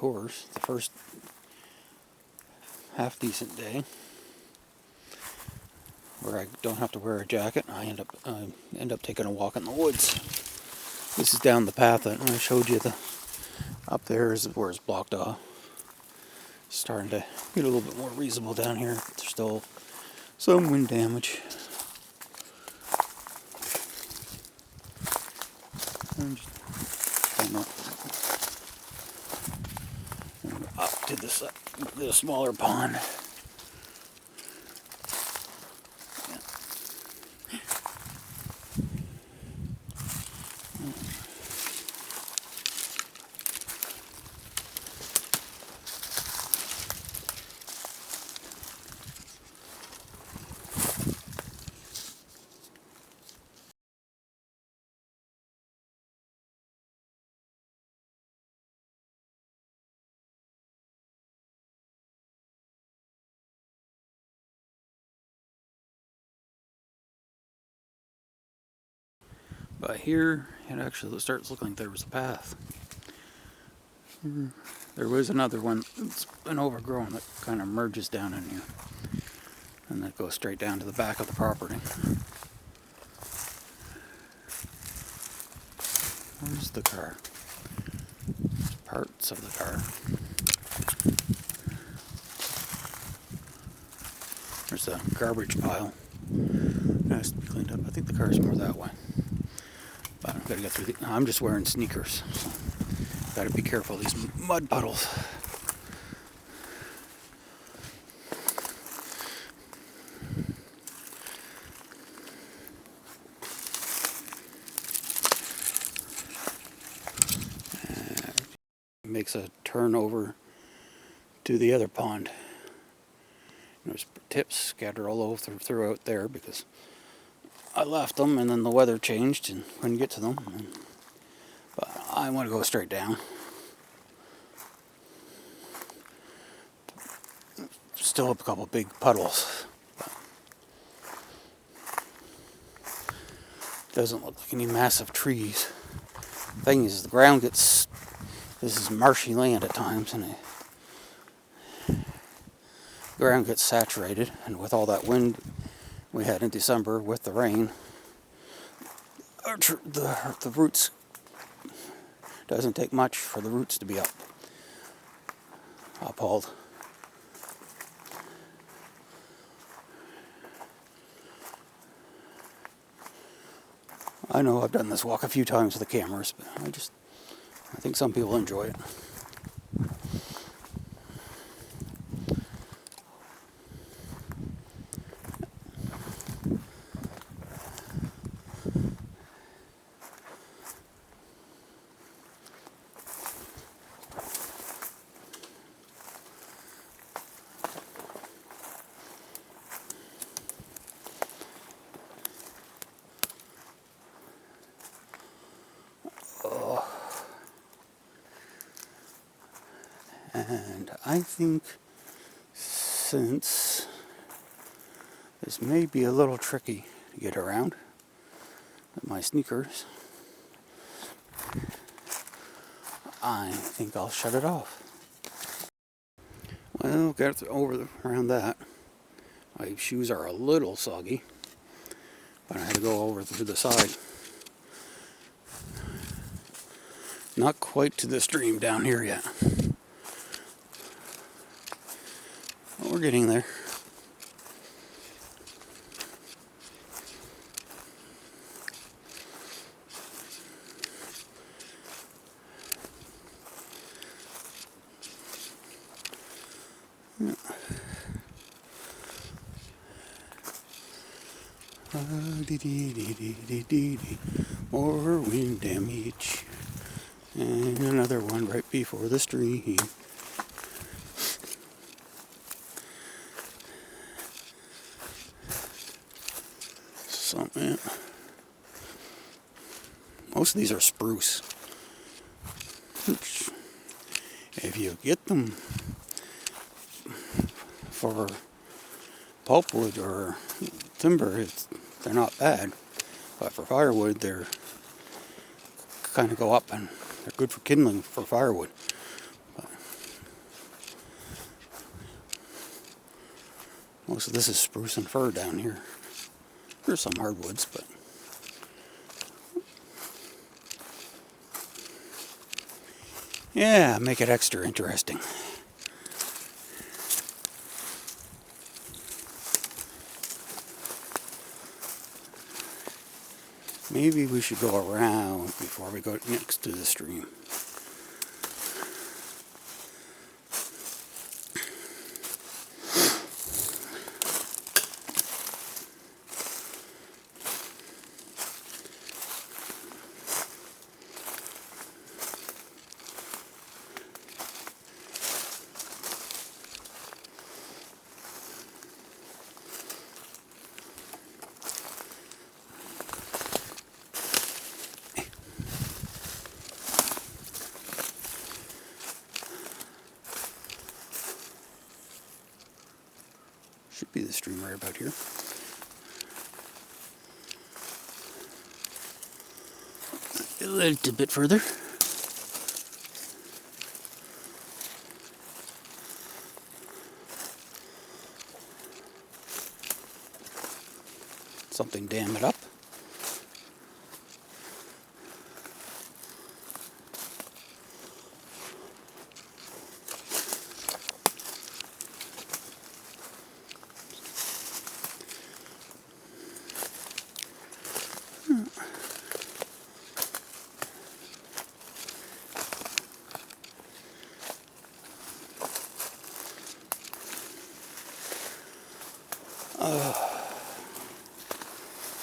course. The first half-decent day where I don't have to wear a jacket. I end up taking a walk in the woods. This is down the path that I showed you. Up there is where it's blocked off. Starting to get a little bit more reasonable down here. There's still some wind damage. Up to the smaller pond. But here, it actually starts looking like there was a path. There was another one that's been overgrown that kind of merges down in here. And that goes straight down to the back of the property. Where's the car? Parts of the car. There's a garbage pile. It has to be cleaned up. I think the car's more that way. But I've got to get through I'm just wearing sneakers, so got to be careful of these mud puddles. Makes a turn over to the other pond. There's tips scattered all over throughout there because I left them and then the weather changed and couldn't get to them. But I want to go straight down. Still up a couple big puddles. Doesn't look like any massive trees. Thing is, the ground gets... This is marshy land at times, and the ground gets saturated, and with all that wind we had in December with the rain, the roots, doesn't take much for the roots to be uphauled. I know I've done this walk a few times with the cameras, but I think some people enjoy it. And I think since this may be a little tricky to get around with my sneakers, I think I'll shut it off. Well, got around that. My shoes are a little soggy, but I had to go over to the side. Not quite to the stream down here yet. We're getting there. More wind damage. And another one right before the stream. Something. Most of these are spruce. If you get them for pulpwood or timber, they're not bad. But for firewood, they're kind of go up, and they're good for kindling for firewood. But Most of this is spruce and fir down here. There's some hardwoods, but yeah, make it extra interesting. Maybe we should go around before we go next to the stream. Should be the stream right about here. A little bit further. Something dam it up.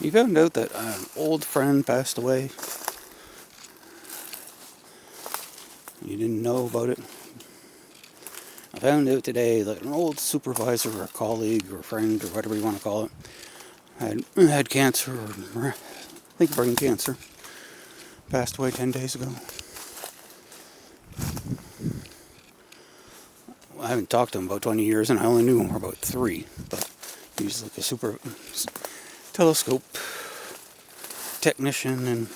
You found out that an old friend passed away. You didn't know about it. I found out today that an old supervisor or colleague or friend or whatever you want to call it had cancer, or I think brain cancer. Passed away 10 days ago. I haven't talked to him about 20 years, and I only knew him for about 3. But he was like a super telescope technician, and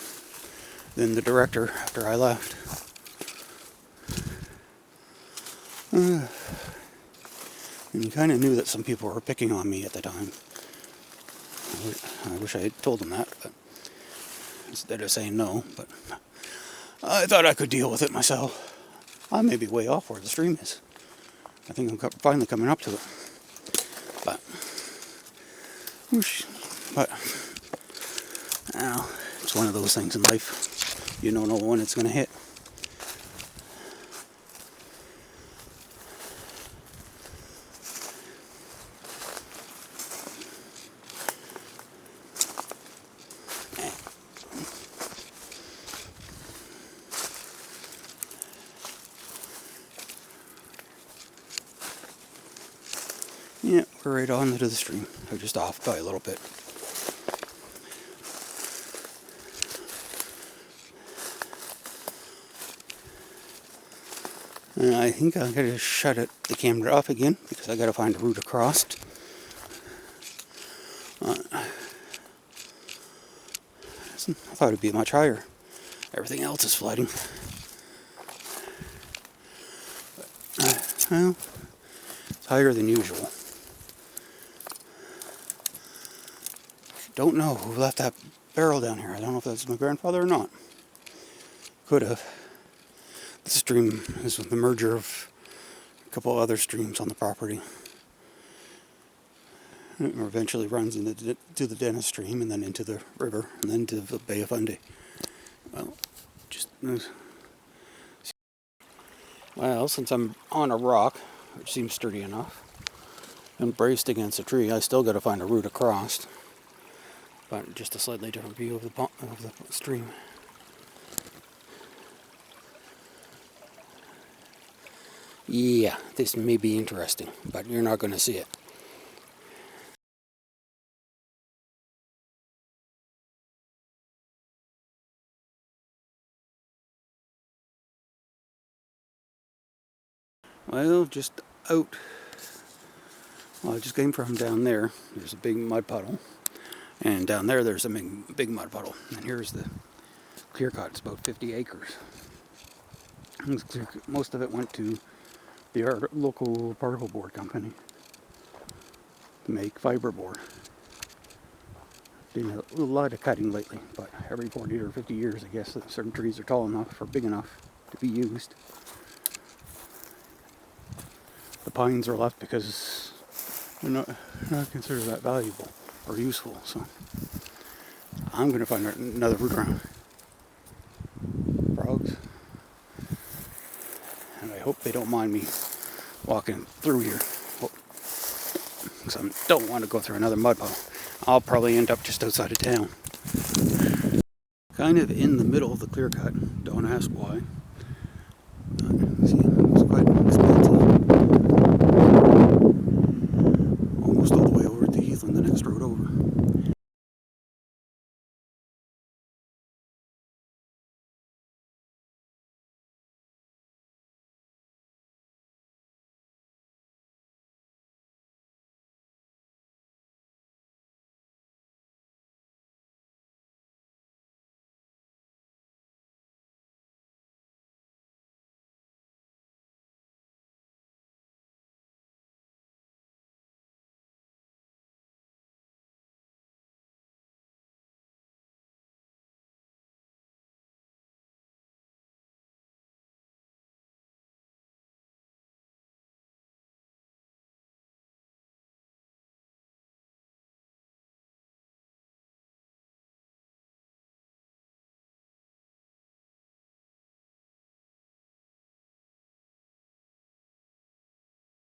then the director after I left. And you kind of knew that some people were picking on me at the time. I wish I had told them that, but instead of saying no, but I thought I could deal with it myself. I may be way off where the stream is. I think I'm finally coming up to it. But, whoosh. But, well, it's one of those things in life. You don't know when it's going to hit. Yeah, we're right on into the stream. We're just off by a little bit. And I think I'm going to shut the camera off again because I got to find a route across. I thought it'd be much higher. Everything else is flooding. Well, it's higher than usual. Don't know who left that barrel down here. I don't know if that's my grandfather or not. Could have. The stream is the merger of a couple other streams on the property. It eventually runs into the Dennis stream and then into the river and then to the Bay of Fundy. Well, since I'm on a rock, which seems sturdy enough, and braced against a tree, I still got to find a route across. But just a slightly different view of the stream. Yeah, this may be interesting, but you're not going to see it. Well, just out. Well, I just came from down there. There's a big mud puddle. And down there, there's a big mud puddle. And here's the clear cut. It's about 50 acres. Most of it went to the local particle board company. to make fiberboard. Doing a lot of cutting lately, but every 40 or 50 years, I guess, that certain trees are tall enough or big enough to be used. The pines are left because they're not considered that valuable or useful. So I'm going to find another route around. Frogs. And I hope they don't mind me walking through here. Because I don't want to go through another mud puddle. I'll probably end up just outside of town. Kind of in the middle of the clear cut. Don't ask why.